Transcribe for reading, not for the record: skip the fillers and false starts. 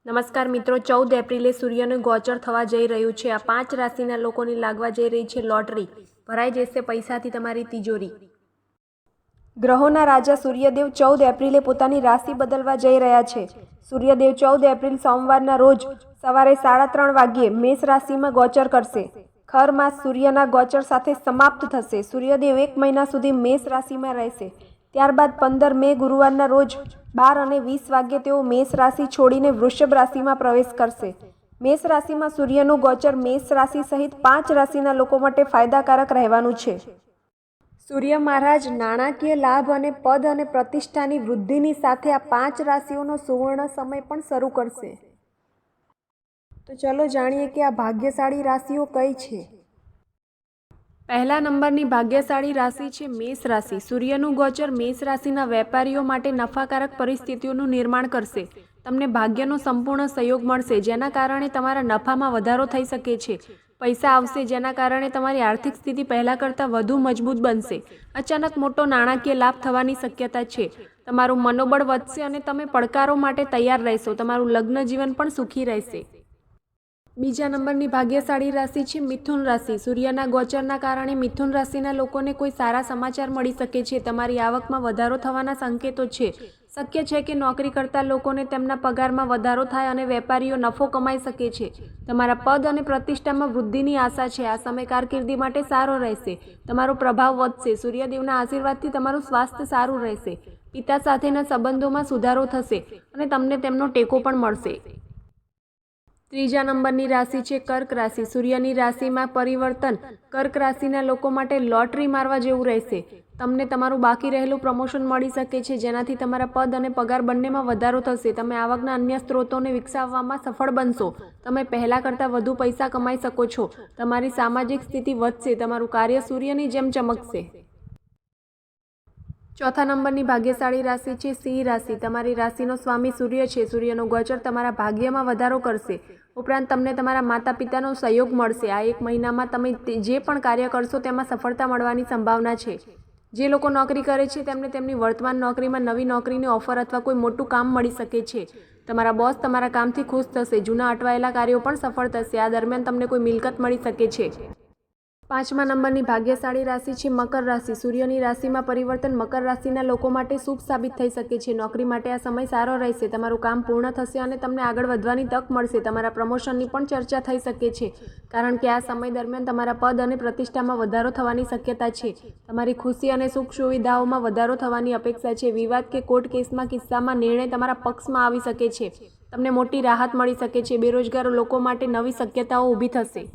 નમસ્કાર મિત્રો, 14 એપ્રિલે સૂર્યનું ગોચર થવા જઈ રહ્યું છે. આ 5 રાશિના લોકોની લાગવા જઈ રહી છે લોટરી. ભરાઈ જશે પૈસાથી તમારી તિજોરી. ગ્રહોના રાજા સૂર્યદેવ 14 એપ્રિલે પોતાની રાશિ બદલવા જઈ રહ્યા છે. સૂર્યદેવ 14 એપ્રિલ સોમવારના રોજ સવારે 3:30 વાગ્યે મેષ રાશિમાં ગોચર કરશે. ખર માસ સૂર્યના ગોચર સાથે સમાપ્ત થશે. સૂર્યદેવ 1 મહિના સુધી મેષ રાશિમાં રહેશે. ત્યારબાદ 15 મે ગુરુવારના રોજ 12:20 વાગ્યે તેઓ મેષ રાશિ છોડીને વૃષભ રાશિમાં પ્રવેશ કરશે. મેષ રાશિમાં સૂર્યનું ગોચર મેષ રાશિ સહિત 5 રાશિના લોકો માટે ફાયદાકારક રહેવાનું છે. સૂર્ય મહારાજ નાણાકીય લાભ અને પદ અને પ્રતિષ્ઠાની વૃદ્ધિની સાથે આ 5 રાશિઓનો સુવર્ણ સમય પણ શરૂ કરશે. તો ચલો જાણીએ કે આ ભાગ્યશાળી રાશિઓ કઈ છે. પહેલા નંબરની ભાગ્યશાળી રાશિ છે મેષ રાશિ. સૂર્યનું ગોચર મેષ રાશિના વેપારીઓ માટે નફાકારક પરિસ્થિતિઓનું નિર્માણ કરશે. તમને ભાગ્યનો સંપૂર્ણ સહયોગ મળશે, જેના કારણે તમારા નફામાં વધારો થઈ શકે છે. પૈસા આવશે, જેના કારણે તમારી આર્થિક સ્થિતિ પહેલાં કરતાં વધુ મજબૂત બનશે. અચાનક મોટો નાણાકીય લાભ થવાની શક્યતા છે. તમારું મનોબળ વધશે અને તમે પડકારો માટે તૈયાર રહેશો. તમારું લગ્ન જીવન પણ સુખી રહેશે. બીજા નંબરની ભાગ્યશાળી રાશિ છે મિથુન રાશિ. સૂર્યના ગોચરના કારણે મિથુન રાશિના લોકોને કોઈ સારા સમાચાર મળી શકે છે. તમારી આવકમાં વધારો થવાના સંકેતો છે. શક્ય છે કે નોકરી કરતા લોકોને તેમના પગારમાં વધારો થાય અને વેપારીઓ નફો કમાઈ શકે છે. તમારા પદ અને પ્રતિષ્ઠામાં વૃદ્ધિની આશા છે. આ સમય કારકિર્દી માટે સારો રહેશે. તમારો પ્રભાવ વધશે. સૂર્યદેવના આશીર્વાદથી તમારું સ્વાસ્થ્ય સારું રહેશે. પિતા સાથેના સંબંધોમાં સુધારો થશે અને તમને તેમનો ટેકો પણ મળશે. ત્રીજા નંબરની રાશિ છે કર્ક રાશિ. સૂર્યની રાશિમાં પરિવર્તન કર્ક રાશિના લોકો માટે લોટરી મારવા જેવું રહેશે. તમને તમારું બાકી રહેલું પ્રમોશન મળી શકે છે, જેનાથી તમારા પદ અને પગાર બંનેમાં વધારો થશે. તમે આવકના અન્ય સ્ત્રોતોને વિકસાવવામાં સફળ બનશો. તમે પહેલાં કરતાં વધુ પૈસા કમાઈ શકો છો. તમારી સામાજિક સ્થિતિ વધશે. તમારું કાર્ય સૂર્યની જેમ ચમકશે. ચોથા નંબરની ભાગ્યશાળી રાશિ છે સિંહ રાશિ. તમારી રાશિનો સ્વામી સૂર્ય છે. સૂર્યનો ગોચર તમારા ભાગ્યમાં વધારો કરશે. ઉપરાંત તમને તમારા માતા પિતાનો સહયોગ મળશે. આ 1 મહિનામાં તમે જે પણ કાર્ય કરશો તેમાં સફળતા મળવાની સંભાવના છે. જે લોકો નોકરી કરે છે તેમને તેમની વર્તમાન નોકરીમાં નવી નોકરીની ઓફર અથવા કોઈ મોટું કામ મળી શકે છે. તમારા બોસ તમારા કામથી ખુશ થશે. જૂના અટવાયેલા કાર્યો પણ સફળ થશે. આ દરમિયાન તમને કોઈ મિલકત મળી શકે છે. પાંચમા નંબરની ભાગ્યશાળી રાશિ છે મકર રાશિ. સૂર્યની રાશિમાં પરિવર્તન મકર રાશિના લોકો માટે શુભ સાબિત થઈ શકે છે. નોકરી માટે આ સમય સારો રહેશે. તમારું કામ પૂર્ણ થશે અને તમને આગળ વધવાની તક મળશે. તમારા પ્રમોશનની પણ ચર્ચા થઈ શકે છે, કારણ કે આ સમય દરમિયાન તમારા પદ અને પ્રતિષ્ઠામાં વધારો થવાની શક્યતા છે. તમારી ખુશી અને સુખ સુવિધાઓમાં વધારો થવાની અપેક્ષા છે. વિવાદ કે કોર્ટ કેસમાં કિસ્સામાં નિર્ણય તમારા પક્ષમાં આવી શકે છે. તમને મોટી રાહત મળી શકે છે. બેરોજગાર લોકો માટે નવી શક્યતાઓ ઊભી થશે.